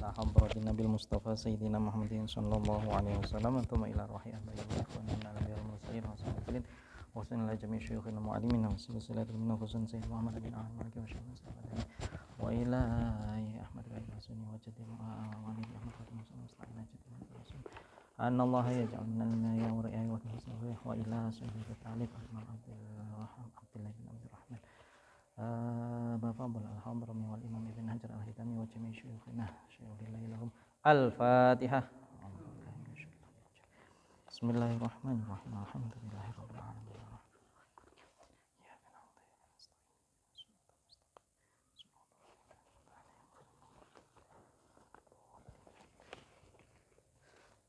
ala hadratin Nabil Mustafa Sayyidina Muhammadin sallallahu alaihi wasallam thumma ila ruhi ahbabihi wa inna nabiyal mursalin wa sallallahu wa sallam ala jami' syuyukhina mu'allimin wa sallallahu min khususan Sayyid Muhammad bin Ahmad wa sallallahu wa ila Ahmad bin Sunni wa jaddi wa ali Ahmad bin Sunni musta'ina jaddi أن الله يجعلنا يا ورئي وتنصره وإلى سيد التعليق أحمد عبد الله بن عبد الرحمن Bapak Al-Hadrami wal Imam Ibn Hajar Al-Haytami wa jami' syuyukhina syuyukhillahi lahum Al-Fatihah. Bismillahirrahmanirrahim. Alhamdulillahirabbil alamin.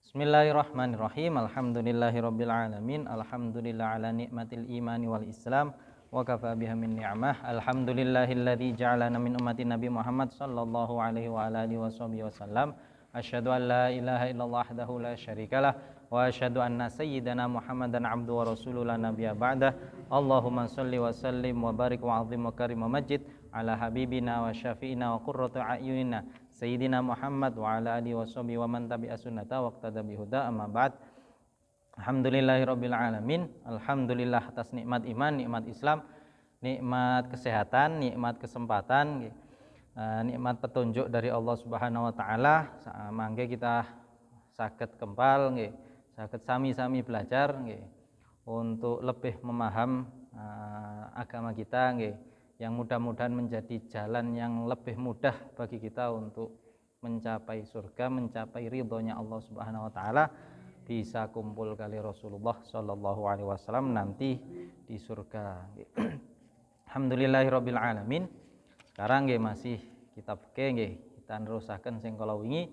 Bismillahirrahmanirrahim. Alhamdulillahirabbil alamin. Alhamdulillah ala nikmatil imani wal Islam. Wa kafa biha min ni'mah. Alhamdulillahilladzi ja'alana min ummati Nabi Muhammad sallallahu alaihi wa alihi wasallam. Asyhadu an la ilaha illallah wahdahu la syarikalah wa asyhadu anna sayyidana Muhammadan abduhu wa rasuluhu la nabiyya ba'dah. Allahumma shalli wa sallim wa barik wa 'azim wa karim wa majid ala habibina wa syafi'ina wa qurratu a'yunina sayyidina Muhammad wa ala alihi washabihi wa man tabi'a sunnata wa iqtada bihuda amma ba'd. Alhamdulillahirabbil alamin. Alhamdulillah atas nikmat iman, nikmat Islam, nikmat kesehatan, nikmat kesempatan, nikmat petunjuk dari Allah Subhanahu wa taala. Mangke kita saged kempal nggih, saged sami-sami belajar nggih untuk lebih memaham agama kita nggih, yang mudah-mudahan menjadi jalan yang lebih mudah bagi kita untuk mencapai surga, mencapai ridhonya Allah Subhanahu wa taala, bisa kumpul kali Rasulullah sallallahu alaihi wasallam nanti di surga. Alhamdulillahirabbil alamin. Sekarang nggih masih kitab fikih nggih, kita nerusaken sing kala wingi.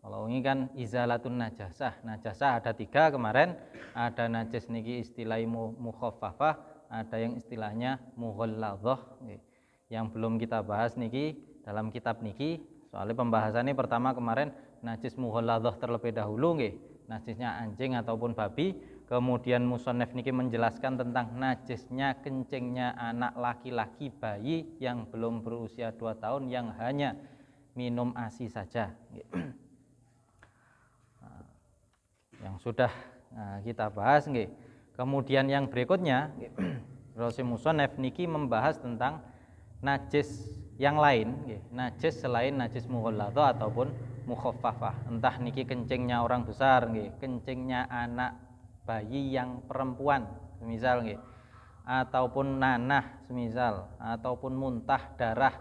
Kala wingi kan izalatun najasah. Najasah ada 3 kemarin. Ada najis niki istilahnya mukhaffafah, ada yang istilahnya mughalladzah nggih. Yang belum kita bahas niki dalam kitab niki. Soalnya pembahasannya pertama kemarin najis mughalladzah terlebih dahulu nggih. Najisnya anjing ataupun babi. Kemudian musannaf niki menjelaskan tentang najisnya kencingnya anak laki-laki bayi yang belum berusia 2 tahun yang hanya minum ASI saja. Yang sudah kita bahas nggih. Kemudian yang berikutnya Rasul musannaf niki membahas tentang najis yang lain nggih. Najis selain najis mughalladzah ataupun mukhaffafah, entah niki kencingnya orang besar nggih, kencingnya anak bayi yang perempuan semisal nggih, ataupun nanah semisal, ataupun muntah darah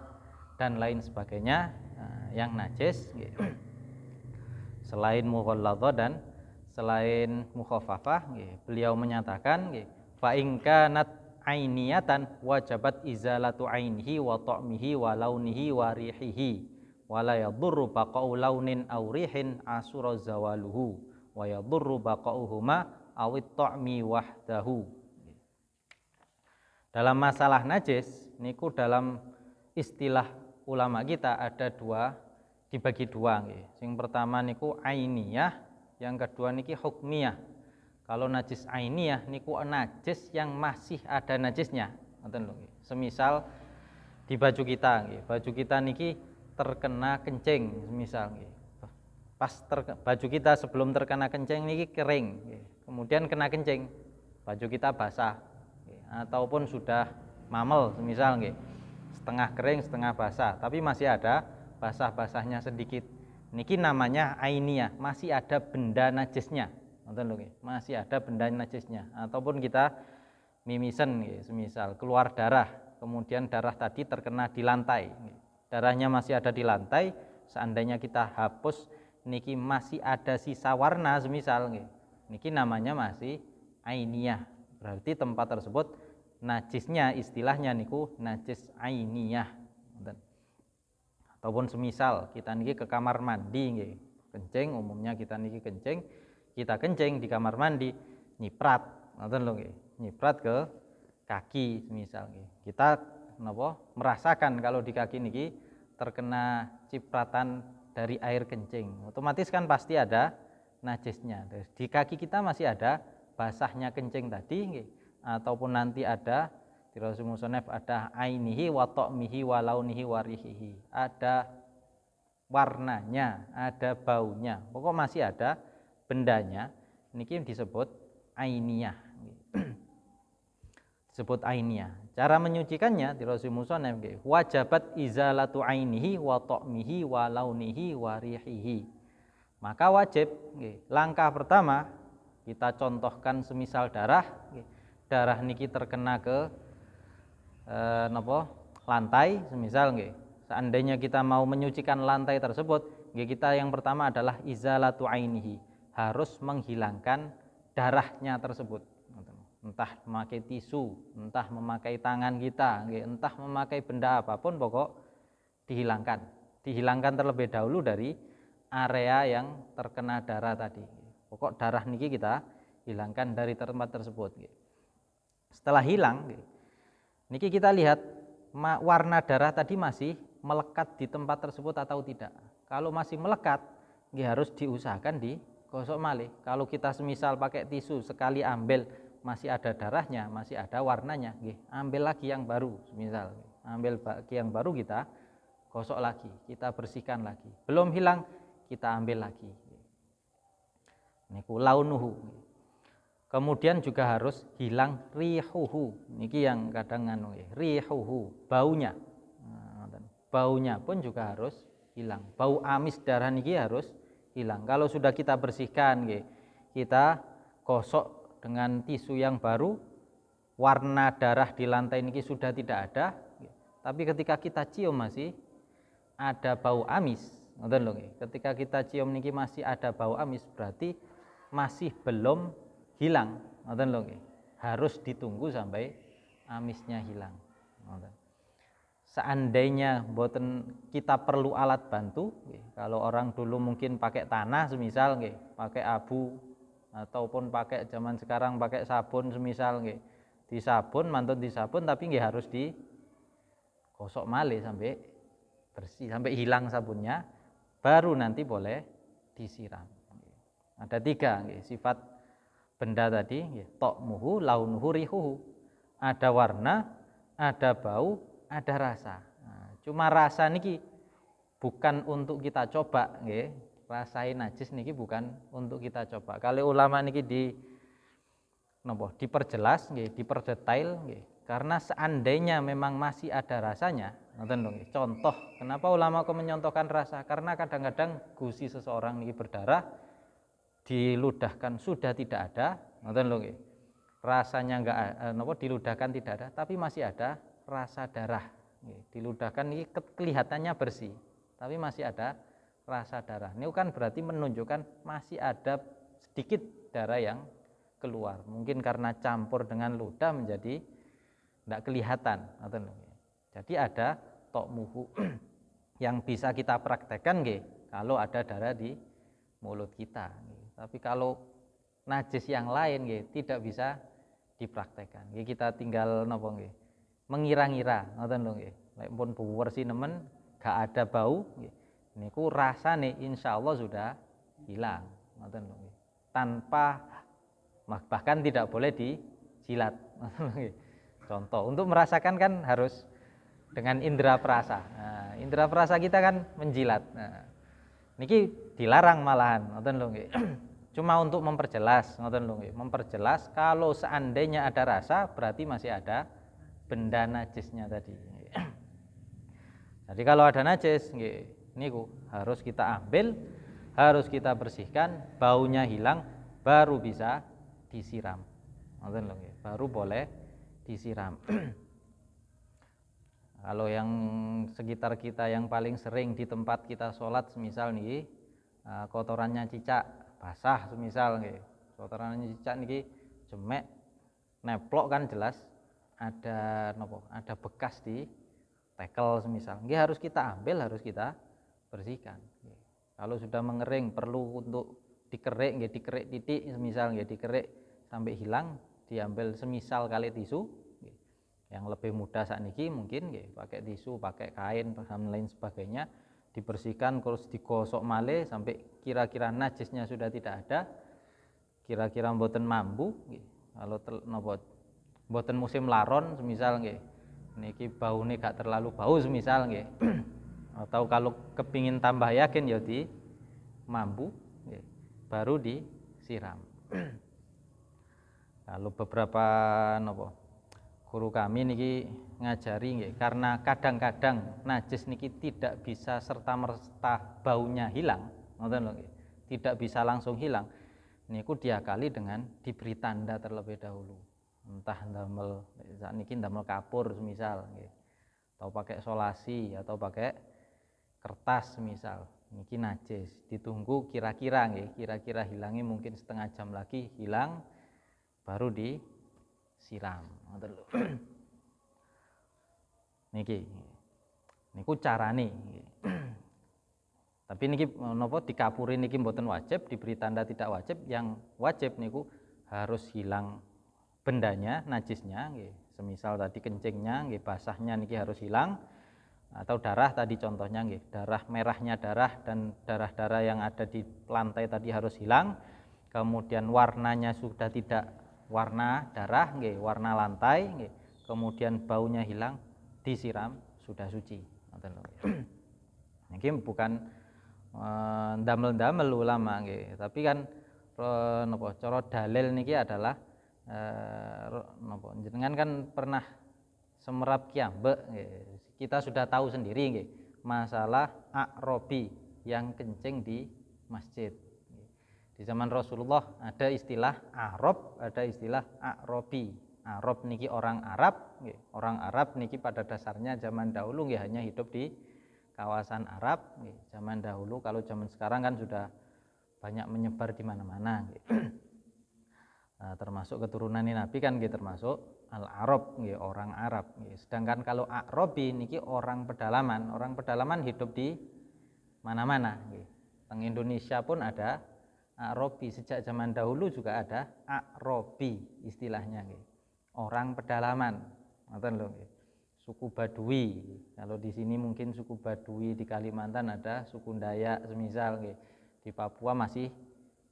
dan lain sebagainya yang najis nggih. Selain mughalladzah dan selain mukhaffafah nggih, beliau menyatakan nggih, fa in kanat ainiyatan wajabat izalatu ainihi wa ta'mihi wa launihi wa rihihi wala yadurru baqa'u launin aw rihin asura zawaluhu wa yadurru baqa'uhuma awit ta'mi wahdahu. Dalam masalah najis niku dalam istilah ulama kita ada dibagi dua nggih. Sing pertama niku ainiyah, yang kedua niki hukmiyah. Kalau najis ainiyah niku najis yang masih ada najisnya, ngoten lho nggih. Semisal di baju kita nggih, baju kita niki terkena kencing misal nggih. Pas baju kita sebelum terkena kencing niki kering nggih. Kemudian kena kencing, baju kita basah nggih. Ataupun sudah mamel misal nggih. Setengah kering, setengah basah, tapi masih ada basah-basahnya sedikit. Niki namanya ainiyah, masih ada benda najisnya. Ngoten lho nggih. Masih ada benda najisnya. Ataupun kita mimisen nggih, semisal keluar darah, kemudian darah tadi terkena di lantai nggih. Darahnya masih ada di lantai, seandainya kita hapus niki masih ada sisa warna semisal nggih. Niki namanya masih ainiyah. Berarti tempat tersebut najisnya istilahnya niku najis ainiyah. Ataupun semisal kita niki ke kamar mandi nggih. Kencing umumnya kita niki kencing, kita kencing di kamar mandi, nyiprat, ngoten lho nggih. Nyiprat ke kaki semisal nggih. Kita merasakan kalau di kaki niki terkena cipratan dari air kencing, otomatis kan pasti ada najisnya. Di kaki kita masih ada basahnya kencing tadi nggih, ataupun nanti ada di Rasul musannaf ada ainihi wa ta'mihi wa launihi wa rihihi, ada warnanya, ada baunya, pokok masih ada bendanya, niki disebut ainiyah. Disebut ainiyah. Cara menyucikannya di Rasul Musonef nggih, wajabat izalatu ainihi wa ta'mihi wa launihi wa rihihi. Maka wajib nggih, langkah pertama kita contohkan semisal darah nggih. Darah niki terkena ke lantai semisal nggih. Seandainya kita mau menyucikan lantai tersebut, nggih, kita yang pertama adalah izalatu ainihi, harus menghilangkan darahnya tersebut. Entah memakai tisu, entah memakai tangan kita, entah memakai benda apapun, pokok dihilangkan terlebih dahulu dari area yang terkena darah tadi. Pokok darah niki kita hilangkan dari tempat tersebut. Setelah hilang, niki kita lihat warna darah tadi masih melekat di tempat tersebut atau tidak. Kalau masih melekat, harus diusahakan digosok malih. Kalau kita semisal pakai tisu sekali ambil masih ada darahnya, masih ada warnanya, ambil lagi yang baru, misal ambil lagi yang baru, kita gosok lagi, kita bersihkan lagi. Belum hilang, kita ambil lagi. Niku launuhu. Kemudian juga harus hilang rihuhu. Niki yang kadang rihuhu, baunya. Baunya pun juga harus hilang. Bau amis darah niki harus hilang. Kalau sudah kita bersihkan, kita gosok dengan tisu yang baru, warna darah di lantai ini sudah tidak ada, tapi ketika kita cium masih ada bau amis. Ketika kita cium niki masih ada bau amis, berarti masih belum hilang. Harus ditunggu sampai amisnya hilang. Seandainya kita perlu alat bantu, kalau orang dulu mungkin pakai tanah semisal, pakai abu, ataupun pakai zaman sekarang pakai sabun semisal nggih. Disabun, mantun disabun, tapi nggih harus digosok malih sampai bersih, sampai hilang sabunnya, baru nanti boleh disiram. Ada 3 nggih, sifat benda tadi nggih, ta'muhu, launuhu, rihuhu. Ada warna, ada bau, ada rasa. Nah, cuma rasa niki bukan untuk kita coba nggih. Rasain najis niki bukan untuk kita coba. Kalau ulama niki diperjelas nggih, diperdetail nggih. Karena seandainya memang masih ada rasanya, ngoten lho nggih. Contoh, kenapa ulama kok menyontohkan rasa? Karena kadang-kadang gusi seseorang niki berdarah, diludahkan sudah tidak ada, ngoten lho nggih. Rasanya diludahkan tidak ada, tapi masih ada rasa darah. Nggih, diludahkan niki kelihatannya bersih, tapi masih ada rasa darah. Ini kan berarti menunjukkan masih ada sedikit darah yang keluar. Mungkin karena campur dengan ludah menjadi tidak kelihatan. Jadi ada ta'muhu yang bisa kita praktekkan kalau ada darah di mulut kita. Tapi kalau najis yang lain tidak bisa dipraktekkan. Kita tinggal mengira-ngira. Lek pun bersih nemen gak ada bau, niku rasane insyaallah sudah hilang, tanpa bahkan tidak boleh dijilat. Contoh, untuk merasakan kan harus dengan indera perasa. Nah, indera perasa kita kan menjilat. Nah, niki dilarang malahan, cuma untuk memperjelas, memperjelas kalau seandainya ada rasa berarti masih ada benda najisnya tadi. Jadi kalau ada najis, niku harus kita ambil, harus kita bersihkan, baunya hilang, baru bisa disiram. Baru boleh disiram. Kalau yang sekitar kita yang paling sering di tempat kita sholat, semisal nih kotorannya cicak basah, semisal kotorannya cicak nih jemek, neplok kan jelas ada bekas di tekel semisal, harus kita ambil, harus kita bersihkan. Kalau sudah mengering perlu untuk dikerik, dikerik titik semisal, dikerik sampai hilang, diambil semisal kali tisu. Yang lebih mudah saat ini mungkin pakai tisu, pakai kain dan lain sebagainya, dibersihkan terus digosok malih sampai kira-kira najisnya sudah tidak ada, kira-kira mboten mambu. Kalau mboten musim laron semisal niki baune gak terlalu bau semisal Atau kalau kepingin tambah yakin ya di mambu nggih, baru disiram. Kalau beberapa napa guru kami niki ngajari nggih, karena kadang-kadang najis niki tidak bisa serta-merta baunya hilang, ngoten lho nggih. Tidak bisa langsung hilang. Niku diakali dengan diberi tanda terlebih dahulu. Entah ndamel sakniki ndamel kapur semisal nggih. Atau pakai solasi atau pakai kertas semisal. Niki najis, ditunggu kira-kira nggih, kira-kira hilangnya mungkin setengah jam lagi hilang baru disiram, ngoten lho. Niki niku carane. Tapi niki napa dikapuri niki mboten wajib, diberi tanda tidak wajib. Yang wajib niku harus hilang bendanya, najisnya nggih. Semisal tadi kencingnya nggih, basahnya niki harus hilang. Atau darah tadi contohnya nggih, darah merahnya darah dan darah-darah yang ada di lantai tadi harus hilang. Kemudian warnanya sudah tidak warna darah nggih, warna lantai nggih. Kemudian baunya hilang, disiram, sudah suci. Ngoten lho. Niki bukan ndamel-ndamel ulama nggih, tapi kan napa cara dalil niki adalah napa jenengan kan pernah semerap kiambek nggih. Kita sudah tahu sendiri nggih, masalah a'robi yang kencing di masjid. Di zaman Rasulullah ada istilah Arab, ada istilah a'robi. Arab niki orang Arab, nggih. Orang Arab niki pada dasarnya zaman dahulu nggih hanya hidup di kawasan Arab, nggih. Zaman dahulu, kalau zaman sekarang kan sudah banyak menyebar di mana-mana, nggih. Nah, termasuk keturunan Nabi kan nggih termasuk al-Arab nggih, orang Arab nggih. Sedangkan kalau a'robi niki orang pedalaman. Orang pedalaman hidup di mana-mana nggih. Teng Indonesia pun ada a'robi, sejak zaman dahulu juga ada a'robi istilahnya nggih. Orang pedalaman. Ngoten lho nggih. Suku Badui. Kalau di sini mungkin suku Badui, di Kalimantan ada suku Dayak semisal nggih. Di Papua masih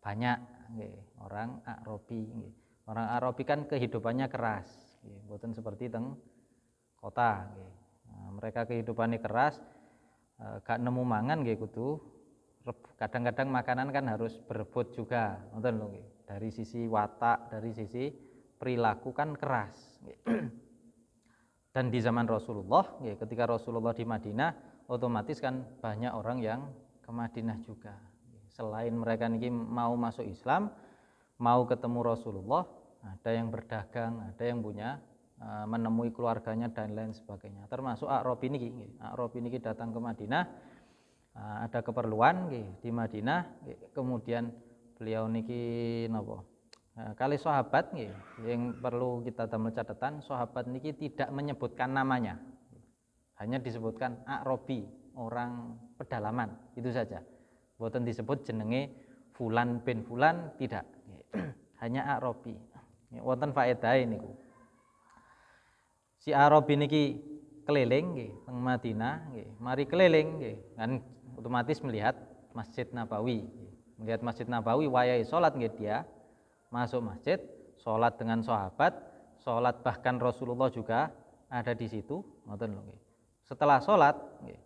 banyak nggih, orang a'robi nggih. Orang a'robi kan kehidupannya keras nggih, mboten seperti teng kota nggih. Nah, mereka kehidupannya keras, gak nemu mangan nggih kudu kadang-kadang makanan kan harus berebut juga, ngoten lho nggih. Dari sisi watak, dari sisi perilaku kan keras nggih. Dan di zaman Rasulullah nggih, ketika Rasulullah di Madinah, otomatis kan banyak orang yang ke Madinah juga. Selain mereka niki mau masuk Islam, mau ketemu Rasulullah, ada yang berdagang, ada yang punya menemui keluarganya dan lain sebagainya. Termasuk A'robi niki, A'robi niki datang ke Madinah, ada keperluan nggih di Madinah, kemudian beliau niki napa? Kali sahabat nggih, yang perlu kita damel catatan, sahabat niki tidak menyebutkan namanya. Hanya disebutkan A'robi, orang pedalaman, itu saja. Boten disebut jenenge fulan bin fulan, tidak. Hanya A'robi. Wonten faedahe niku. Si A'robi niki keliling nggih teng Madinah nggih. Mari keliling nggih, kan otomatis melihat Masjid Nabawi. Melihat Masjid Nabawi wayahe salat nggih dia masuk masjid, salat dengan sahabat, salat bahkan Rasulullah juga ada di situ, ngoten lho nggih. Setelah salat nggih,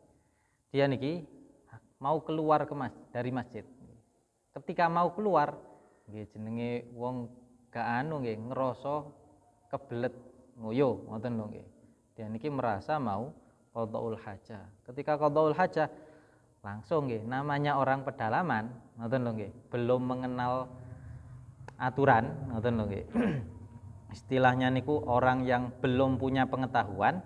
dia niki mau keluar dari masjid. Ketika mau keluar, nggih jenenge wong gak nggih ngerasa kebelet ngoyo, ngoten lho nggih. Dia niki merasa mau qadhaul hajah. Ketika qadhaul hajah langsung nggih, namanya orang pedalaman, ngoten lho nggih, belum mengenal aturan, ngoten lho nggih. Istilahnya niku orang yang belum punya pengetahuan.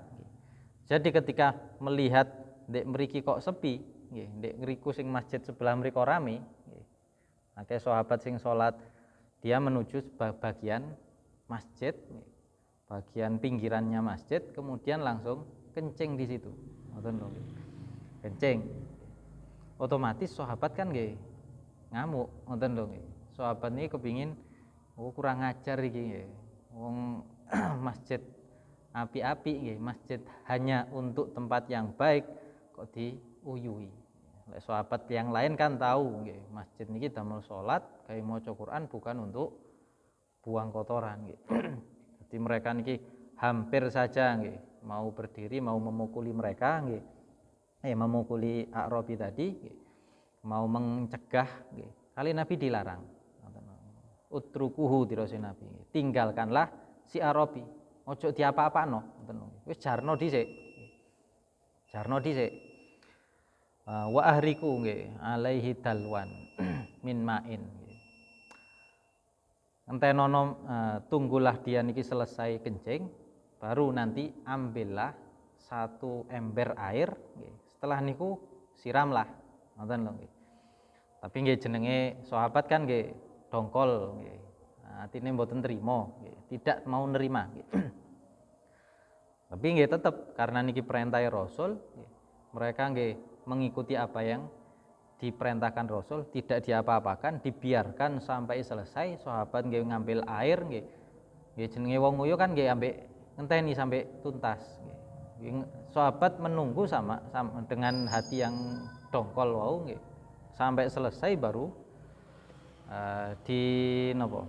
Jadi ketika melihat ndek mriki kok sepi, nggih, ndek ngriku sing masjid sebelah mriko rame, nggih. Akeh sahabat sing salat, dia menuju bagian masjid, nggih. Bagian pinggirannya masjid, kemudian langsung kencing di situ. Ngoten lho nggih. Kencing. Otomatis sahabat kan nggih ngamuk, ngoten lho nggih. Sahabat niki kepingin kurang ajar iki nggih. Wong masjid api-api nggih, masjid hanya untuk tempat yang baik kok diuyuhi. Lek sahabat yang lain kan tahu nggih, masjid niki damel salat, gawe maca Quran bukan untuk buang kotoran nggih. Jadi mereka niki hampir saja nggih mau berdiri, mau memukuli mereka nggih. memukuli A'rabi tadi nggih, mau mencegah nggih, kali Nabi dilarang. Utrukuhu dirose Nabi. Tinggalkanlah si A'rabi. Ojo diapa-apano, ngoten lho. Wis jarno dhisik. Jarno dhisik. Wa ahriku nggih alaihi dalwan min ma'in. Entenono tunggulah dia niki selesai kencing, baru nanti ambillah satu ember air nggih. Setelah niku siramlah. Ngoten lho nggih. Tapi nggih jenenge sahabat kan nggih dongkol nggih. Atine mboten trima nggih, tidak mau nerima nggih. Tapi nggih tetep karena niki perintah Rasul nggih, mereka nggih mengikuti apa yang diperintahkan Rasul, tidak diapa-apakan, dibiarkan sampai selesai. Sahabat nggih ngambil air nggih. Nggih jenenge wong nguyu kan nggih ambek ngenteni sampai tuntas nggih. Sahabat menunggu sama dengan hati yang dongkol wau nggih. Sampai selesai baru di napa?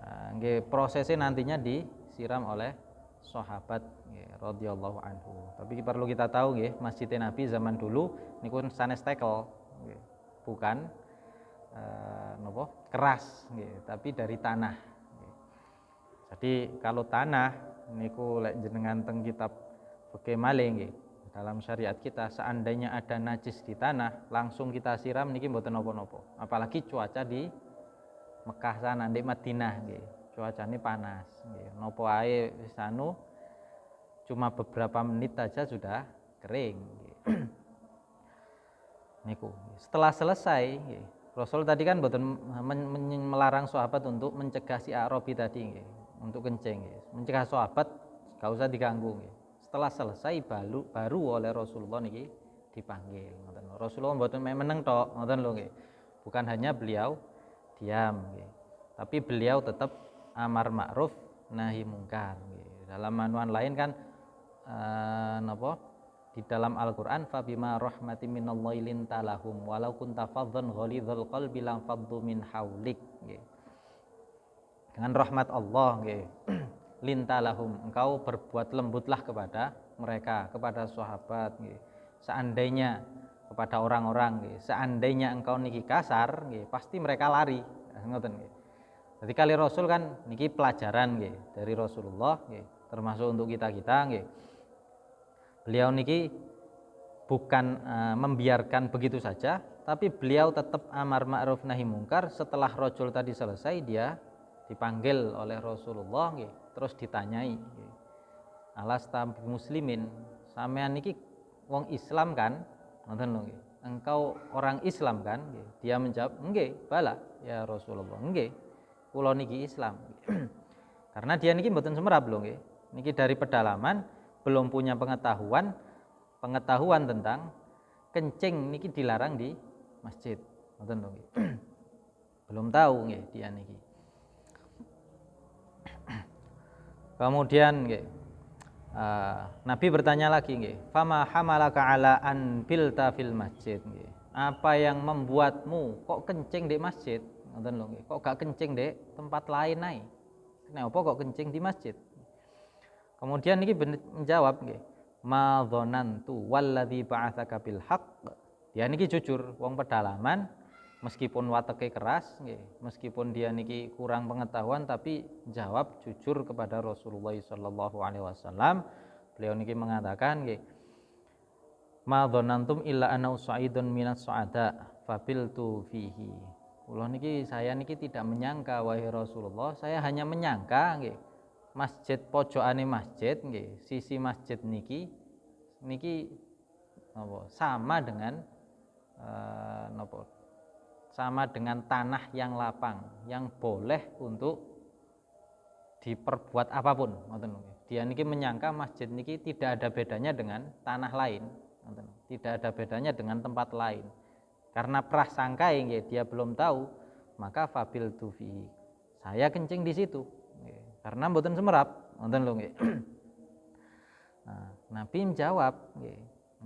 Nggih prosesnya nantinya disiram oleh sahabat radhiyallahu anhu. Tapi perlu kita tahu nggih, Masjid Nabi zaman dulu niku sanes tekel nggih. Bukan napa? Keras nggih, tapi dari tanah nggih. Jadi kalau tanah niku lek jenengan teng kitab fikih malih nggih, dalam syariat kita seandainya ada najis di tanah langsung kita siram niki mboten napa-napa. Apalagi cuaca di Mekah sana di Madinah nggih. Cuacanya panas nggih. Napa ae wis anu cuma beberapa menit saja sudah kering nggih. Niku. Setelah selesai nggih. Rasul tadi kan mboten melarang sahabat untuk mencegah si A'rabi tadi nggih, untuk kencing nggih. Mencegah sahabat gak usah diganggu nggih. Setelah selesai baru oleh Rasulullah niki dipanggil ngoten lho. Rasulullah mboten meneng tok ngoten lho nggih. Bukan hanya beliau diam nggih. Tapi beliau tetap amar ma'ruf nahi mungkar nggih. Dalam manual lain kan napa? Di dalam Al-Qur'an fa bima rahmatin minallahi lintalahum walau kunta fadhan ghalidhal qalbi lam faddu min haulik nggih. Dengan rahmat Allah nggih. Lintalahum, engkau berbuat lembutlah kepada mereka, kepada sahabat nggih. Seandainya kepada orang-orang nggih, seandainya engkau niki kasar nggih, pasti mereka lari. Ngoten nggih. Jadi kali Rasul kan niki pelajaran nggih dari Rasulullah nggih, termasuk untuk kita-kita nggih. Beliau niki bukan membiarkan begitu saja, tapi beliau tetap amar ma'ruf nahi mungkar. Setelah rajul tadi selesai, dia dipanggil oleh Rasulullah nggih, terus ditanyai nggih. Alasta muslimin, sampean niki wong Islam kan? Ngoten lho nggih. Engkau orang Islam kan? Nggih. Dia menjawab, "Nggih, bala ya Rasulullah." "Nggih, kula niki Islam." Karena dia niki mboten semerap lho nggih. Niki dari pedalaman belum punya pengetahuan tentang kencing niki dilarang di masjid. Ngoten lho nggih. Belum tahu nggih dia niki. Kemudian nggih Nabi bertanya lagi nggih, "Fama hamalaka ala an bilta fil masjid?" nggih. Apa yang membuatmu kok kencing di masjid? Ngoten lho nggih. Kok gak kencing di tempat lain ae? Kenapa kok kencing di masjid? Kemudian niki menjawab nggih, "Ma dzanantu walladzi ba'atsaka bil haqq." Dia niki jujur, wong pedalaman meskipun wateke keras nggih, meskipun dia niki kurang pengetahuan tapi jawab jujur kepada Rasulullah sallallahu alaihi wasallam. Beliau niki mengatakan nggih, "Ma dzanantum illa ana sa'idun minas su'ada fabiltu fihi." Saya niki tidak menyangka wahai Rasulullah, saya hanya menyangka nggih masjid pojokane masjid nggih, sisi masjid niki sama dengan sama dengan tanah yang lapang yang boleh untuk diperbuat apapun ngoten lho. Dia niki menyangka masjid niki tidak ada bedanya dengan tanah lain, ngoten. Tidak ada bedanya dengan tempat lain. Karena prasangka nggih dia belum tahu, maka fabil tufi. Saya kencing di situ. Karena mboten semerap, ngoten lho nggih. Nah, Nabi menjawab nggih.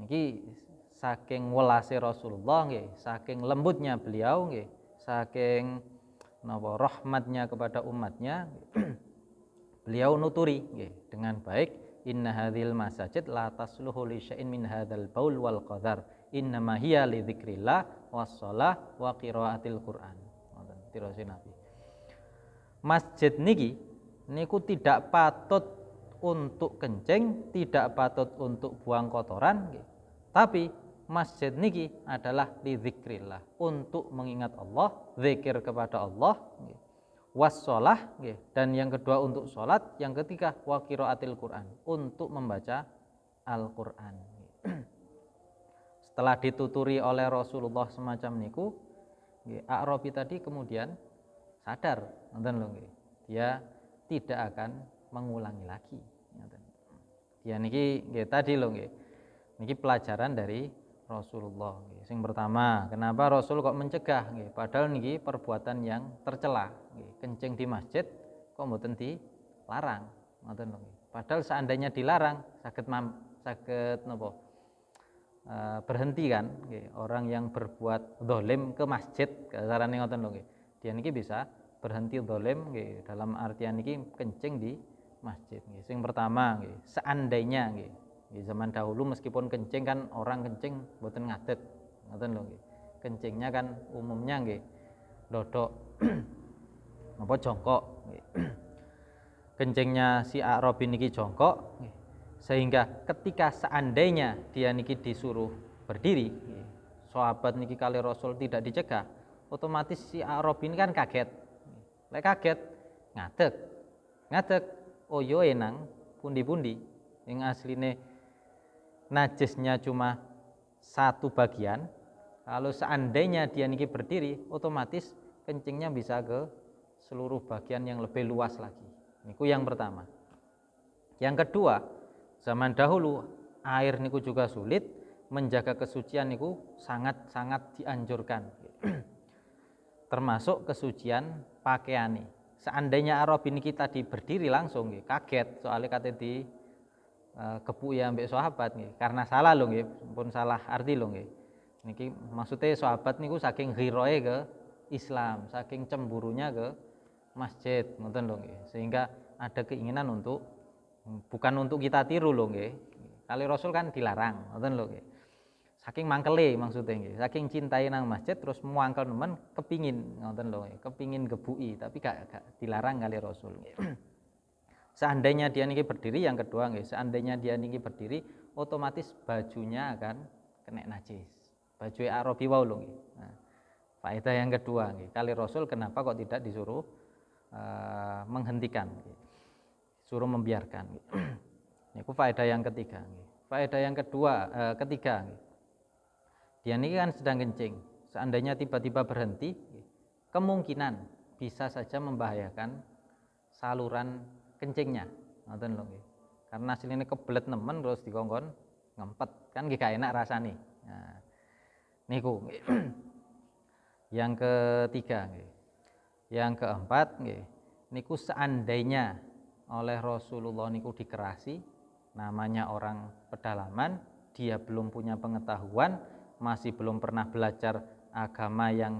Niki saking welase Rasulullah nggih, saking lembutnya beliau nggih, saking rahmatnya kepada umatnya, beliau nuturi nggih dengan baik inna hadzal masajid la tasluhu li syai'in min hadzal baul wal qadar innama hiya li dzikrillah was shalah wa qiraatil Qur'an. Ngoten tirose Nabi. Masjid niki niku tidak patut untuk kencing, tidak patut untuk buang kotoran nggih. Tapi masjid niki adalah li dzikrillah, untuk mengingat Allah, zikir kepada Allah nggih. Wassalah nggih, dan yang kedua untuk salat, yang ketiga wa qiraatil Qur'an, untuk membaca Al-Qur'an. Setelah dituturi oleh Rasulullah semacam niku, nggih, A'rabi tadi kemudian sadar, ngoten lho nggih. Dia tidak akan mengulangi lagi, ngoten. Dia niki nggih tadi lho nggih. Niki pelajaran dari Rasulullah nggih. Sing pertama, kenapa Rasul kok mencegah nggih? Padahal niki perbuatan yang tercela nggih. Kencing di masjid kok mboten dilarang, ngoten lho nggih. Padahal seandainya dilarang saged napa? Berhenti kan nggih. Orang yang berbuat zalim ke masjid, kasarane ngoten lho nggih. Dia niki bisa berhenti zalim nggih, dalam artian niki kencing di masjid nggih. Sing pertama nggih, seandainya nggih, zaman dahulu meskipun kencing kan orang kencing mboten ngadet, ngoten lho nggih. Kencingnya kan umumnya nggih dodok apa jongkok nggih. Kencingnya si A'rabi niki jongkok nggih. Sehingga ketika seandainya dia niki disuruh berdiri nggih, sahabat niki kali Rasul tidak dicegah, otomatis si A'rabi ini kan kaget. Lek kaget ngadeg oh yo enang pundi-pundi yang asline najisnya cuma satu bagian. Kalau seandainya dia niki berdiri, otomatis kencingnya bisa ke seluruh bagian yang lebih luas lagi. Niku yang pertama. Yang kedua, zaman dahulu air niku juga sulit, menjaga kesucian niku sangat-sangat dianjurkan. Termasuk kesucian pakaiane. Seandainya Arabi niki tadi berdiri langsung nggih, kaget soalnya kate di kebu ya mbek sahabat nggih. Karena salah lho nggih, pun salah arti lho nggih. Niki maksudnya sahabat niku saking ghiroe ke Islam, saking cemburunya ke masjid, ngoten lho nggih. Sehingga ada keinginan untuk bukan untuk kita tiru lho nggih. Kali Rasul kan dilarang, ngoten lho nggih. Saking mangkele maksudnya nggih, saking cintai nang masjid terus muangkel nemen kepingin ngoten lho, kepingin gebui tapi gak dilarang kali Rasul. Seandainya dia niki berdiri, yang kedua nggih, seandainya dia niki berdiri otomatis bajunya akan kena najis. Baju Arabi wau lho nggih. Nah, faedah yang kedua nggih, kali Rasul kenapa kok tidak disuruh menghentikan nggih. Suruh membiarkan nggih. Niku faedah yang ketiga nggih. Faedah yang ketiga nggih. Dia ini kan sedang kencing, seandainya tiba-tiba berhenti, kemungkinan bisa saja membahayakan saluran kencingnya, ngoten lho nggih. Karena asline kebelet nemen terus dikongkon ngempet, kan nggih gak enak rasane. Nah, niku nggih. Yang ketiga nggih. Yang keempat nggih, niku seandainya oleh Rasulullah niku dikerasi, namanya orang pedalaman, dia belum punya pengetahuan, masih belum pernah belajar agama yang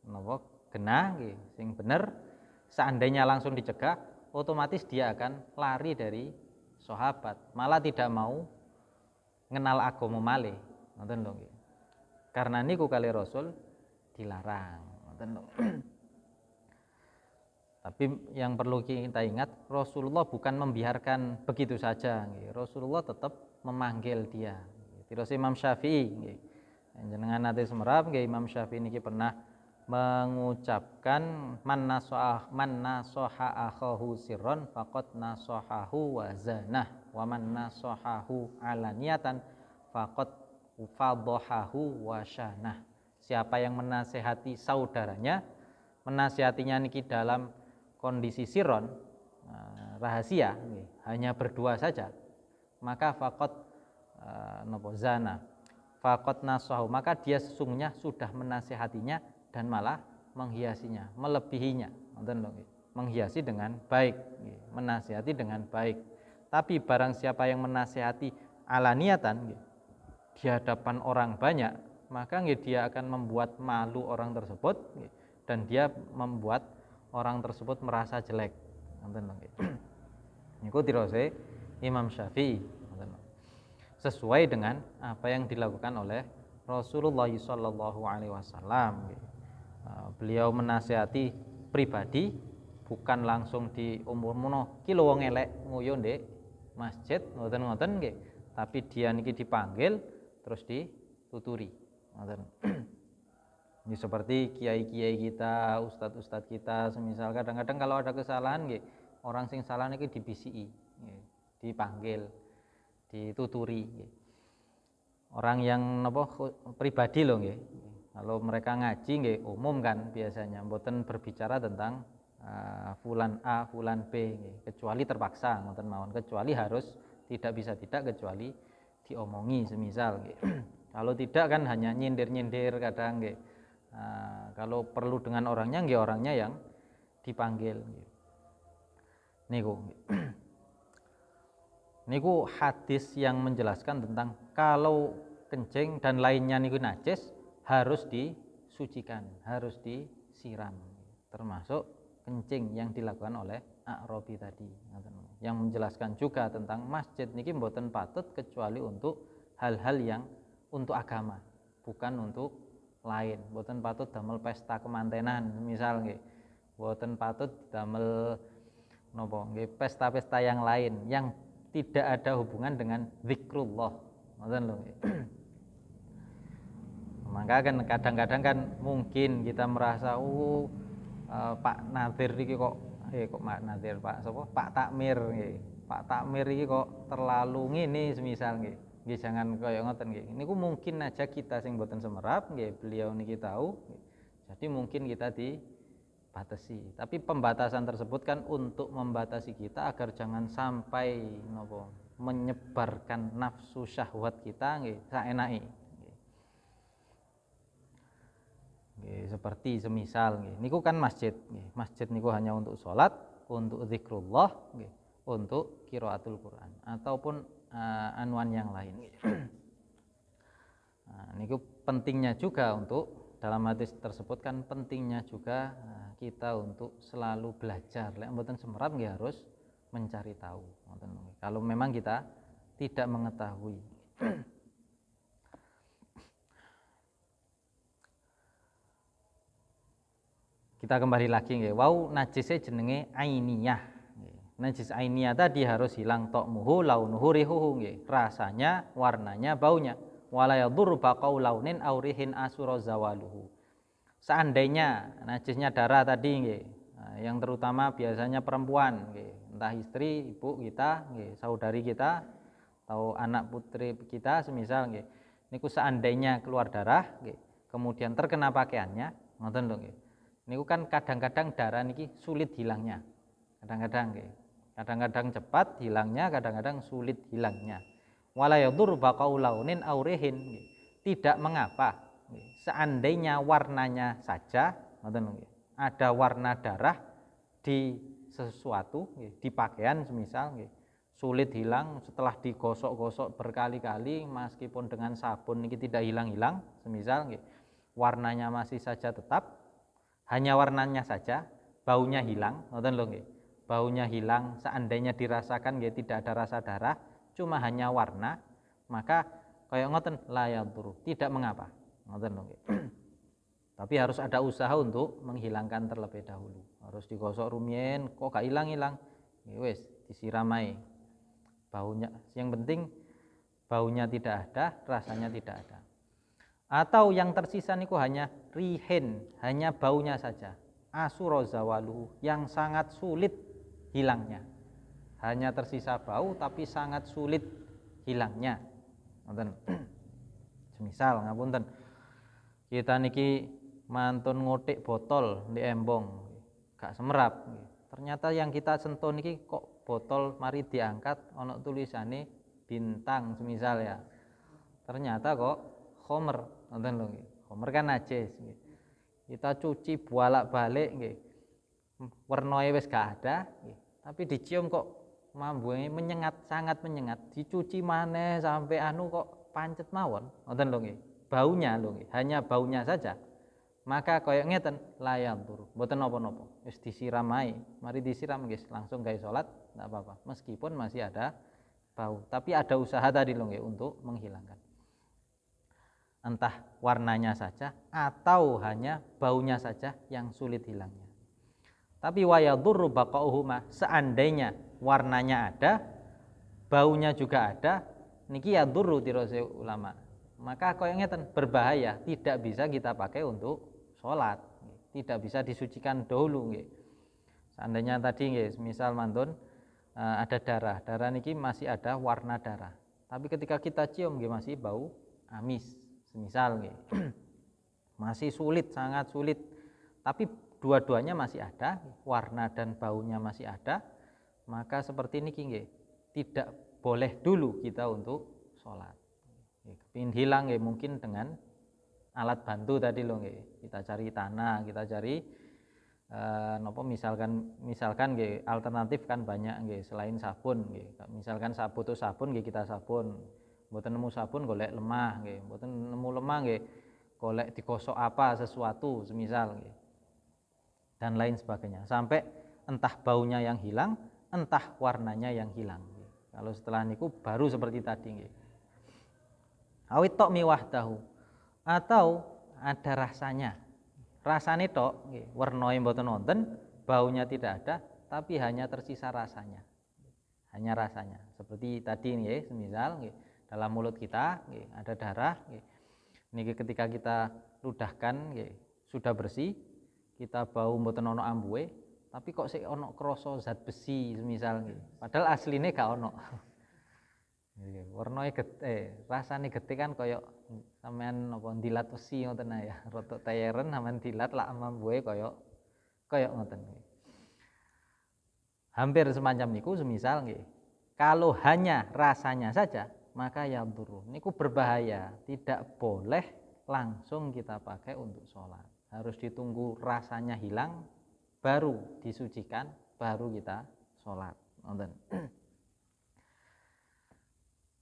napa genah nggih, sing bener, seandainya langsung dicegah, otomatis dia akan lari dari sahabat, malah tidak mau ngenal agama malih, ngoten lho nggih. Karena niku kali Rasul dilarang, ngoten lho. Tapi yang perlu kita ingat, Rasulullah bukan membiarkan begitu saja nggih. Rasulullah tetap memanggil dia. Terus Imam Syafi'i nggih. Jenengan nate semerap nggih, Imam Syafi'i niki pernah mengucapkan man nasoha akhahu sirron faqad nasohahu wa zanah wa man nasohahu alaniyatan faqad fadhahahu wa syanah. Siapa yang menasehati saudaranya, menasihatinya niki dalam kondisi sirron, rahasia nggih, hanya berdua saja, maka faqad zana faqad nasahu, maka dia sesungguhnya sudah menasihatinya dan malah menghiasinya, melebihinya, ngoten lho nggih. Menghiasi dengan baik nggih, menasihati dengan baik. Tapi barang siapa yang menasihati alaniatan nggih, di hadapan orang banyak, maka nggih dia akan membuat malu orang tersebut nggih, dan dia membuat orang tersebut merasa jelek, ngoten lho nggih. Niku tirose Imam Syafi'i, sesuai dengan apa yang dilakukan oleh Rasulullah sallallahu alaihi wasallam. Beliau menasihati pribadi, bukan langsung di umurmu ki wong elek nguyu ndek masjid ngoten-ngoten nggih, tapi dia niki dipanggil terus dituturi ngoten. Ini seperti kiai-kiai kita, ustadz-ustadz kita, semisal kadang-kadang kalau ada kesalahan nggih, orang sing salah niki dibisiki, dipanggil, dituturi nggih. Orang yang napa pribadi loh nggih. Kalau mereka ngaji nggih umum kan biasanya mboten berbicara tentang fulan A, fulan B nggih, kecuali terpaksa ngoten mawon, kecuali harus tidak bisa tidak kecuali diomongi semisal nggih. Kalau tidak kan hanya nyindir-nyindir kadang nggih. Kalau perlu dengan orangnya nggih orangnya yang dipanggil nggih. Niku hadis yang menjelaskan tentang kalau kencing dan lainnya niku najis harus disucikan, harus disiram. Termasuk kencing yang dilakukan oleh A'rabi tadi. Yang menjelaskan juga tentang masjid niki mboten patut kecuali untuk hal-hal yang untuk agama, bukan untuk lain. Mboten patut damel pesta kemantenan misal nggih. Mboten patut damel napa nggih pesta-pesta yang lain yang tidak ada hubungan dengan zikrullah. Ngoten lho nggih. Maka kan kadang-kadang kan mungkin kita merasa Pak Nadir iki kok Pak Nadir Pak sapa Pak Takmir nggih. Pak Takmir iki kok terlalu ngene semisal nggih. Nggih jangan kaya ngoten nggih. Niku mungkin aja kita sing mboten semerap nggih, beliau niki tahu. Jadi mungkin kita dibatasi. Tapi pembatasan tersebut kan untuk membatasi kita agar jangan sampai napa menyebarkan nafsu syahwat kita nggih saenake. Seperti semisal niku kan masjid masjid niku hanya untuk sholat, untuk zikrullah, untuk qiraatul Quran ataupun anwan yang lain. Niku pentingnya juga untuk dalam hadis tersebut kan pentingnya juga kita untuk selalu belajar. Lek mboten semerap nggih harus mencari tahu. Kalau memang kita tidak mengetahui. Kita kembali lagi nggih. Wau najise jenenge ainiyah. Najis ainiyah tadi harus hilang tokmuhu launuhu rihuhu nggih. Rasanya, warnanya, baunya. Wala yadurru baqau launin aw rihin asura zawaluhu. Seandainya najisnya darah tadi nggih. Yang terutama biasanya perempuan nggih. Entah istri, ibu kita nggih, saudari kita atau anak putri kita semisal nggih. Niku seandainya keluar darah nggih, kemudian terkena pakaiannya, ngoten lho nggih. Niku kan kadang-kadang darah niki sulit hilangnya. Kadang-kadang cepat hilangnya, kadang-kadang sulit hilangnya. Wala yadur baqau launin aw rihin. Tidak mengapa seandainya warnanya saja, ngoten nggih. Ada warna darah di sesuatu, di pakaian semisal nggih. Sulit hilang setelah digosok-gosok berkali-kali meskipun dengan sabun niki tidak hilang-hilang, semisal nggih. Warnanya masih saja tetap, hanya warnanya saja, baunya hilang, ngoten lho nggih. Baunya hilang, seandainya dirasakan nggih tidak ada rasa darah, cuma hanya warna, maka kaya ngoten la yadurru, tidak mengapa. Ngoten lho nggih. Tapi harus ada usaha untuk menghilangkan terlebih dahulu. Harus digosok rumien, kok gak hilang-hilang. Wis disiram ae. Baunya, yang penting baunya tidak ada, rasanya tidak ada. Atau yang tersisa niku hanya rihin, hanya baunya saja. Asura zawaluhu, yang sangat sulit hilangnya. Hanya tersisa bau tapi sangat sulit hilangnya. Ngoten. Semisal ngapunten. Kita niki mantun ngotik botol di embong, gak semerap. Ternyata yang kita sentuh niki kok botol mari diangkat ana tulisane bintang semisal ya. Ternyata kok khomer, ngoten lho nggih. Khomer kan najis nggih. Kita cuci bolak-balik nggih. Wernae wis gak ada nggih. Tapi dicium kok mambuhe menyengat, sangat menyengat. Dicuci maneh sampai kok pancet mawon, ngoten lho nggih. Baunya lho nggih, hanya baunya saja. Maka kaya ngeten layan turu, mboten napa-napa. Wis disiram ae. Mari disiram nggih, langsung gawe salat, enggak apa-apa. Meskipun masih ada bau. Tapi ada usaha tadi loh nggih untuk menghilangkan. Entah warnanya saja atau hanya baunya saja yang sulit hilangnya. Tapi wa yadurru baqa'uhuma, seandainya warnanya ada, baunya juga ada, niki yadurru tirose ulama. Maka koyo ngeten, berbahaya, tidak bisa kita pakai untuk sholat, tidak bisa disucikan dahulu nggih. Seandainya tadi nggih, misal mantun ada darah niki masih ada warna darah. Tapi ketika kita cium nggih masih bau amis, semisal nggih. Masih sulit, sangat sulit. Tapi dua-duanya masih ada, warna dan baunya masih ada, maka seperti niki nggih, tidak boleh dulu kita untuk sholat. Kepingin hilang nggih mungkin dengan alat bantu tadi loh nggih. Kita cari tanah, kita cari misalkan nggih alternatif kan banyak nggih selain sabun nggih. Misalkan butuh sabun nggih kita sabun. Mboten nemu sabun golek lemah nggih. Mboten nemu lemah nggih golek digosok apa sesuatu semisal nggih. Dan lain sebagainya. Sampai entah baunya yang hilang, entah warnanya yang hilang. Kalau setelah niku baru seperti tadi nggih. Awit tok miwahdahu, atau ada rasanya. Rasane tok nggih, wernae mboten wonten, baunya tidak ada, tapi hanya tersisa rasanya. Hanya rasanya. Seperti tadi nggih, semisal nggih, dalam mulut kita nggih ada darah nggih. Niki ketika kita ludahkan nggih, sudah bersih, kita bau mboten ono ambuhe, tapi kok sik ono krasa zat besi semisal nggih. Padahal asline gak ono. Warnane rasane getih kan kaya sampean napa ndilat wesi ngoten ya, rada teyeren sampean dilat lak ambuhe kaya ngoten. Hampir semacam niku semisal nggih. Kalau hanya rasanya saja, maka ya buruk. Niku berbahaya, tidak boleh langsung kita pakai untuk sholat. Harus ditunggu rasanya hilang, baru disucikan, baru kita sholat. Ngoten.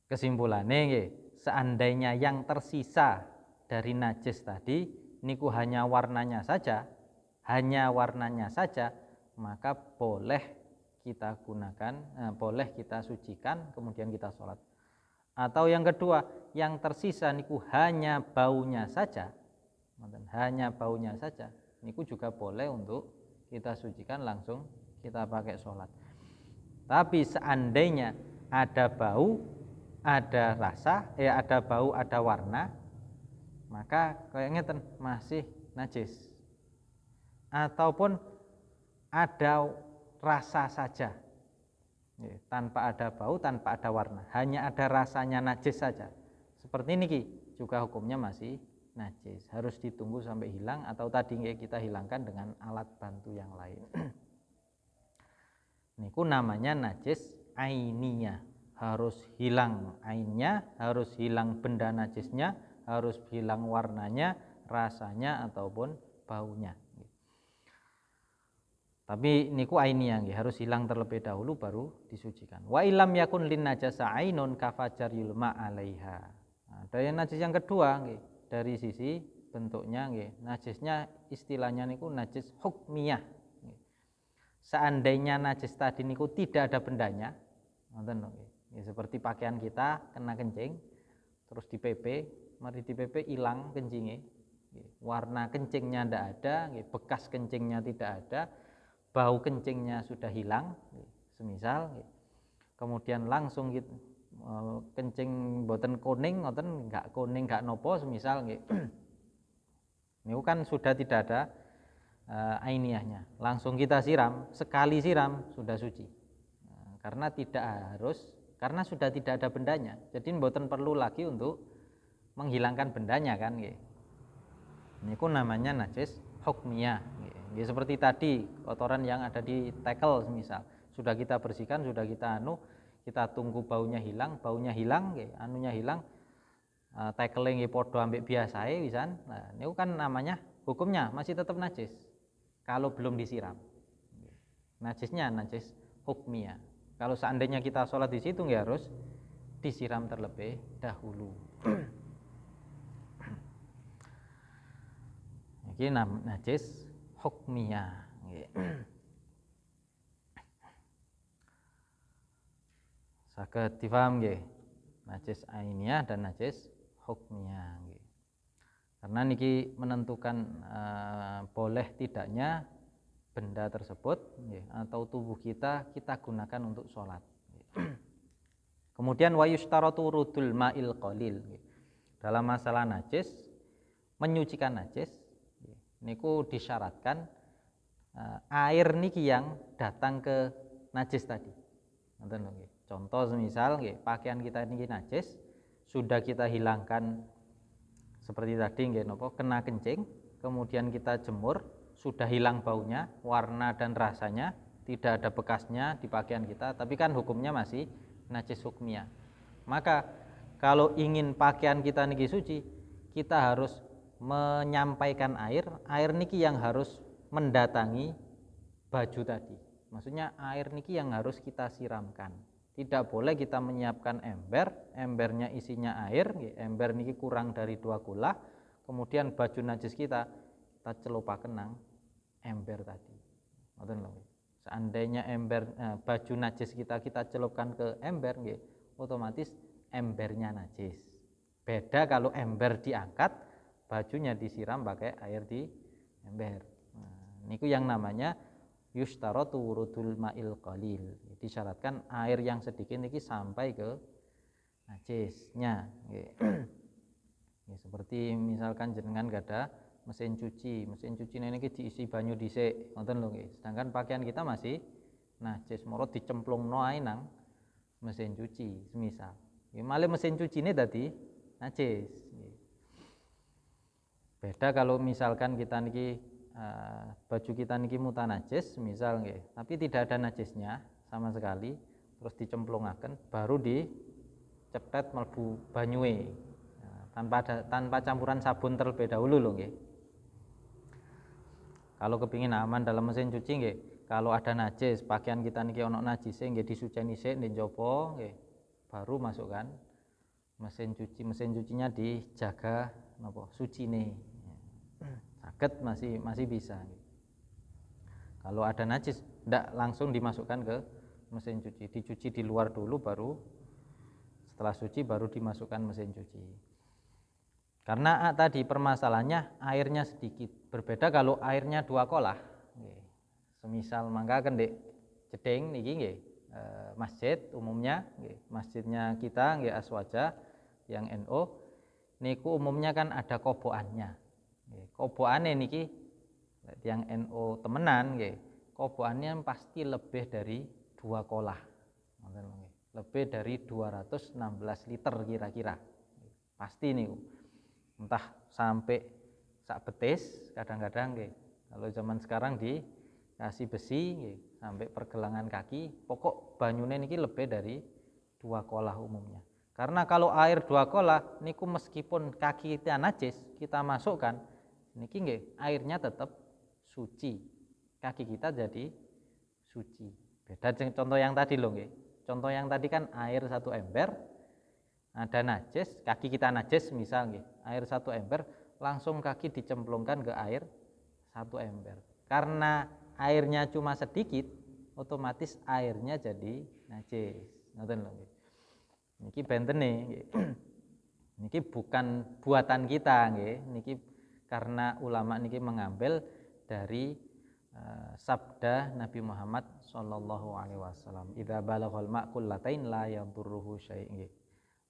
Kesimpulannya nggih, seandainya yang tersisa dari najis tadi niku hanya warnanya saja, maka boleh kita gunakan, boleh kita sucikan, kemudian kita sholat. Atau yang kedua, yang tersisa niku hanya baunya saja, niku juga boleh untuk kita sucikan langsung kita pakai sholat. Tapi seandainya ada bau, ada rasa, ada bau, ada warna, maka kayak ngeten masih najis. Ataupun ada rasa saja, tanpa ada bau, tanpa ada warna, hanya ada rasanya najis saja. Seperti ini juga hukumnya masih najis. Harus ditunggu sampai hilang atau tadi kita hilangkan dengan alat bantu yang lain. Niku namanya najis ainiyah. Harus hilang ainnya, harus hilang benda najisnya, harus hilang warnanya, rasanya ataupun baunya. Tapi niku ainiyah nggih, harus hilang terlebih dahulu baru disucikan. Wa illam yakun lin najasa ainun kafajar yulma 'alaiha. Nah, dari najis yang kedua nggih, dari sisi bentuknya nggih, najisnya istilahnya niku najis hukmiyah. Seandainya najis tadi niku tidak ada bendanya, ngoten nggih. Ya, seperti pakaian kita kena kencing, terus dipepe, mari dipepe hilang kencingnya, warna kencingnya tidak ada, bekas kencingnya tidak ada, bau kencingnya sudah hilang, semisal, kemudian langsung kencing boten kuning, ngoten nggak kuning nggak nopo, semisal, ini kan sudah tidak ada ainiyahnya, langsung kita siram, sekali siram sudah suci, karena tidak harus. Karena sudah tidak ada bendanya, jadi mboten perlu lagi untuk menghilangkan bendanya kan nggih. Niku namanya najis hukmiyah nggih. Seperti tadi kotoran yang ada di tekel semisal, sudah kita bersihkan, sudah kita kita tunggu baunya hilang nggih, anunya hilang, tekele nggih padha ambek biasae wisan. Nah, niku kan namanya hukumnya masih tetap najis kalau belum disiram. Najisnya najis hukmiyah. Kalau seandainya kita sholat di situ nggak harus disiram terlebih dahulu. Ini najis hukmiyah. Saged difaham nggih. Najis ainiyah dan najis hukmiyah nggih. Karena niki menentukan boleh tidaknya benda tersebut nggih, atau tubuh kita gunakan untuk sholat. Kemudian wa yushtaratu rudul ma'il qalil. Dalam masalah najis, menyucikan najis niku disyaratkan air niki yang datang ke najis tadi. Ngoten lho nggih. Contoh semisal nggih, pakaian kita niki najis, sudah kita hilangkan seperti tadi nggih napa kena kencing, kemudian kita jemur, sudah hilang baunya, warna dan rasanya, tidak ada bekasnya di pakaian kita, tapi kan hukumnya masih najis hukmiyah. Maka kalau ingin pakaian kita niki suci, kita harus menyampaikan air niki yang harus mendatangi baju tadi. Maksudnya air niki yang harus kita siramkan. Tidak boleh kita menyiapkan ember, embernya isinya air, ember niki kurang dari 2 kula, kemudian baju najis kita celupaken nang ember tadi. Ngoten lho. Seandainya ember baju najis kita celupkan ke ember nggih, otomatis embernya najis. Beda kalau ember diangkat, bajunya disiram pakai air di ember. Nah, niku yang namanya yushtaratu wurudul ma'il qalil. Disyaratkan air yang sedikit niki sampai ke najisnya nggih. Seperti misalkan jenengan gada mesin cuci niki diisi banyu dhisik, ngoten lho nggih. Sedangkan pakaian kita masih najis, moro dicemplungno ae nang mesin cuci semisal. Nggih, malih mesin cucine dadi najis. Beda kalau misalkan kita niki baju kita niki muta najis misal nggih, tapi tidak ada najisnya sama sekali, terus dicemplungaken baru dicetet mlebu banyue. Tanpa campuran sabun terlebih dahulu lho nggih. Kalau kepingin aman dalam mesin cuci nggih, kalau ada najis, pakaian kita niki ono najise nggih disuceni sik ndek njaba nggih, baru masukkan mesin cuci. Mesin cucinya dijaga napa sucine. Saged masih bisa. Kalau ada najis ndak langsung dimasukkan ke mesin cuci, dicuci di luar dulu baru setelah suci baru dimasukkan mesin cuci. Karena tadi permasalahannya airnya sedikit. Berbeda kalau airnya 2 kolah. Semisal mangkaken ndek jeding niki nggih, masjid umumnya nggih, masjidnya kita nggih Aswaja yang NU niku umumnya kan ada kobokannya. Nggih, kobokane niki yang NU temenan nggih, kobokannya pasti lebih dari 2 kolah. Ngoten nggih. Lebih dari 216 liter kira-kira. Pasti niku. Entah sampai sak betis kadang-kadang nggih. Kalau zaman sekarang dikasih besi nggih, sampai pergelangan kaki, pokok banyune niki lebih dari 2 kolah umumnya. Karena kalau air 2 kolah niku meskipun kaki kita najis, kita masukkan niki nggih, airnya tetap suci. Kaki kita jadi suci. Beda contoh yang tadi lho nggih. Contoh yang tadi kan air 1 ember, ada najis, kaki kita najis misal nggih, air 1 ember, langsung kaki dicemplungkan ke air 1 ember. Karena airnya cuma sedikit, otomatis airnya jadi najis. Ngoten lho nggih. Niki bentene nggih. Niki bukan buatan kita nggih, niki karena ulama niki mengambil dari sabda Nabi Muhammad sallallahu alaihi wasallam, "Idza balaghal ma'kul latain la yadurruhu syai'." Nggih.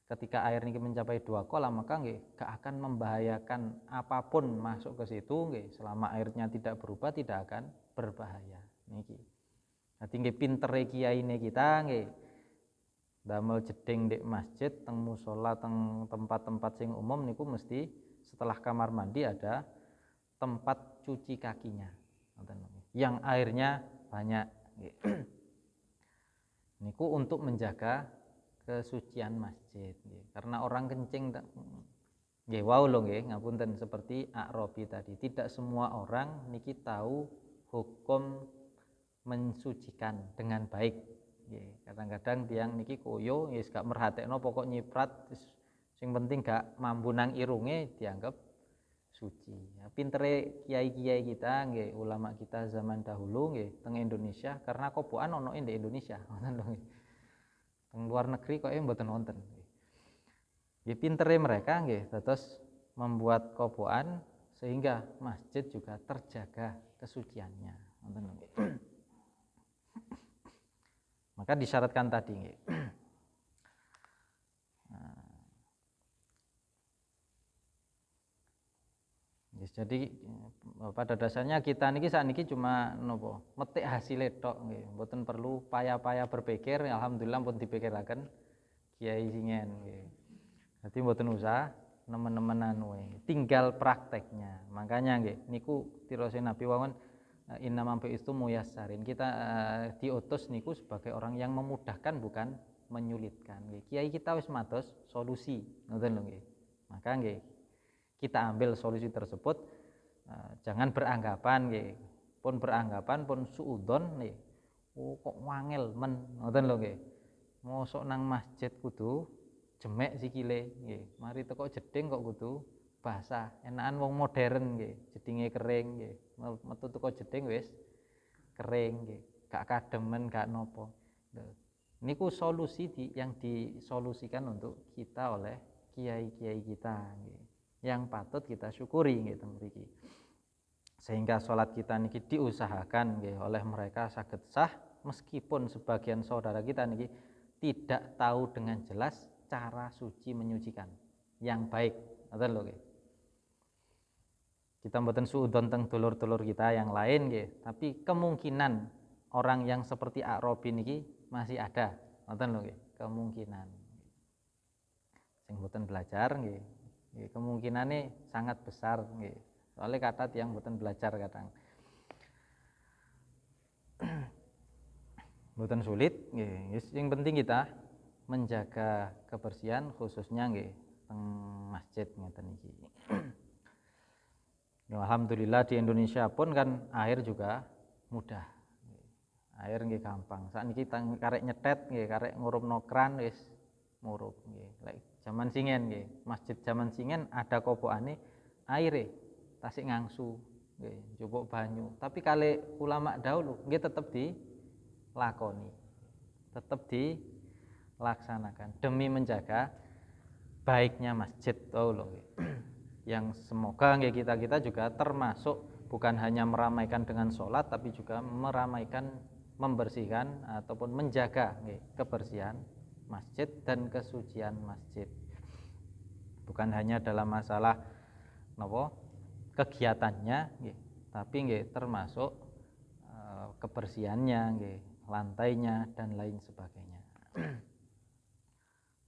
Ketika air niki mencapai 2 kolam maka nggih gak akan membahayakan apapun masuk ke situ nggih, selama airnya tidak berubah tidak akan berbahaya niki. Dadi nggih pintere kiyaine kita nggih damel jeding di masjid, teng musala, teng tempat-tempat sing umum niku mesti setelah kamar mandi ada tempat cuci kakinya. Yang airnya banyak nggih. Niku untuk menjaga kesucian masjid nggih. Karena orang kencing nggih wau lho nggih ngapunten seperti A'rabi tadi, tidak semua orang niki tahu hukum mensucikan dengan baik nggih. Kadang-kadang tiang niki koyo wis gak merhatekno pokok nyiprat sing penting gak mambu nang irunge dianggap suci. Ya, pintere kiai-kiai kita nggih, ulama kita zaman dahulu nggih teng Indonesia karena kobokan ono ing Indonesia ngoten lho nggih. Teng luar negeri kok mboten wonten. Nggih pintere mereka nggih dados membuat kobokan sehingga masjid juga terjaga kesuciannya. Wonten nggih. Maka disyaratkan tadi nggih. Jadi pada dasarnya kita niki sakniki cuma nopo metik hasil tok nggih, mboten perlu payah-payah berpikir, alhamdulillah pun dipikiraken Kiai Singen nggih. Dadi mboten usah nemen-nemenan wae, tinggal prakteknya. Makanya nggih niku tirose Nabi wawon innama bu'istu muyassarin. Kita diutus niku sebagai orang yang memudahkan bukan menyulitkan nggih. Kiai kita wis matos solusi, ngoten lho nggih. Maka nggih kita ambil solusi tersebut, jangan beranggapan nggih, pun beranggapan pun suudzon nggih. Oh kok wangel men, ngoten lho nggih. Mosok nang masjid kudu jemek sikile nggih. Mari teko jeding kok kudu basah. Enakan wong modern nggih, jedinge kering nggih. Metu teko jeding wis kering nggih. Gak kademen, gak nopo. Niku solusi yang disolusikan untuk kita oleh kiai-kiai kita nggih. Yang patut kita syukuri nggih teng mriki. Sehingga sholat kita niki diusahakan nggih oleh mereka saged sah meskipun sebagian saudara kita niki tidak tahu dengan jelas cara suci menyucikan yang baik. Ngoten lho nggih. Kita mboten suudzon teng dulur-dulur kita yang lain nggih, tapi kemungkinan orang yang seperti Arabi niki masih ada. Ngoten lho nggih, kemungkinan. Sing mboten belajar nggih. Kemungkinannya sangat besar nggih. Soalnya kata yang mboten belajar kadang. Mboten sulit nggih. Yang penting kita menjaga kebersihan khususnya nggih teng masjid ngeten iki. Ya, alhamdulillah di Indonesia pun kan air juga mudah. Air nggih gampang. Sakniki karek nyetet nggih, karek ngurupno kran wis ngurup nggih. Lek zaman singen nggih, masjid zaman singen ada kobokane aire tasik ngangsu nggih, njupuk banyu. Tapi kali ulama dahulu nggih tetep dilakoni. Tetep dilaksanakan demi menjaga baiknya masjid lho nggih. Yang semoga nggih kita juga termasuk bukan hanya meramaikan dengan sholat tapi juga meramaikan, membersihkan ataupun menjaga nggih kebersihan masjid dan kesucian masjid. Bukan hanya dalam masalah napa kegiatannya nggih, tapi nggih termasuk kebersihannya nggih, lantainya dan lain sebagainya.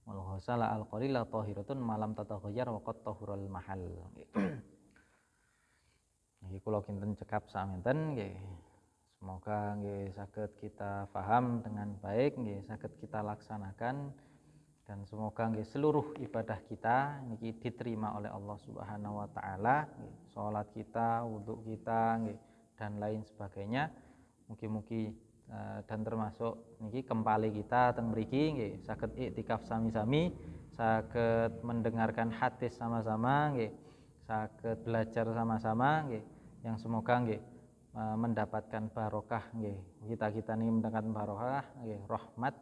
Wal ghusala al qalila tahiratun malam tataghayyar wa qad tahurul mahal. Nggih kula kinten cekap samanten nggih. Semoga nggih saged kita paham dengan baik nggih, saged kita laksanakan dan semoga nggih seluruh ibadah kita niki diterima oleh Allah Subhanahu wa taala, salat kita, wudu kita nggih dan lain sebagainya. Mugi-mugi dan termasuk niki kembali kita teng mriki nggih saged iktikaf sami-sami, saged mendengarkan hadis sama-sama nggih, saged belajar sama-sama nggih, yang semoga nggih mendapatkan barokah nggih. Kita ini mendapatkan barokah nggih, rahmat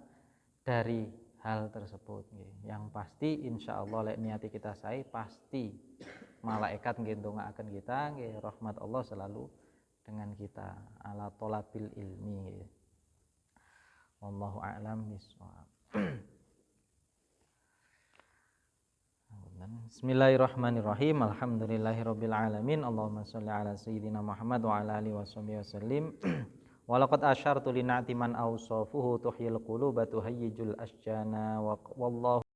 dari hal tersebut nggih. Yang pasti insyaallah lek niati kita sae pasti malaikat nggih ndongaaken kita nggih, rahmat Allah selalu dengan kita ala thalabil ilmi nggih. Wallahu a'lam bishawab. Bismillahirrahmanirrahim. Alhamdulillahirabbil alamin. Allahumma shalli ala sayyidina Muhammad wa ala alihi washabihi wasallim. Wa laqad asyartu li na'ti man awsafuhu tuhyil quluba tuhayyijul asjana wallahu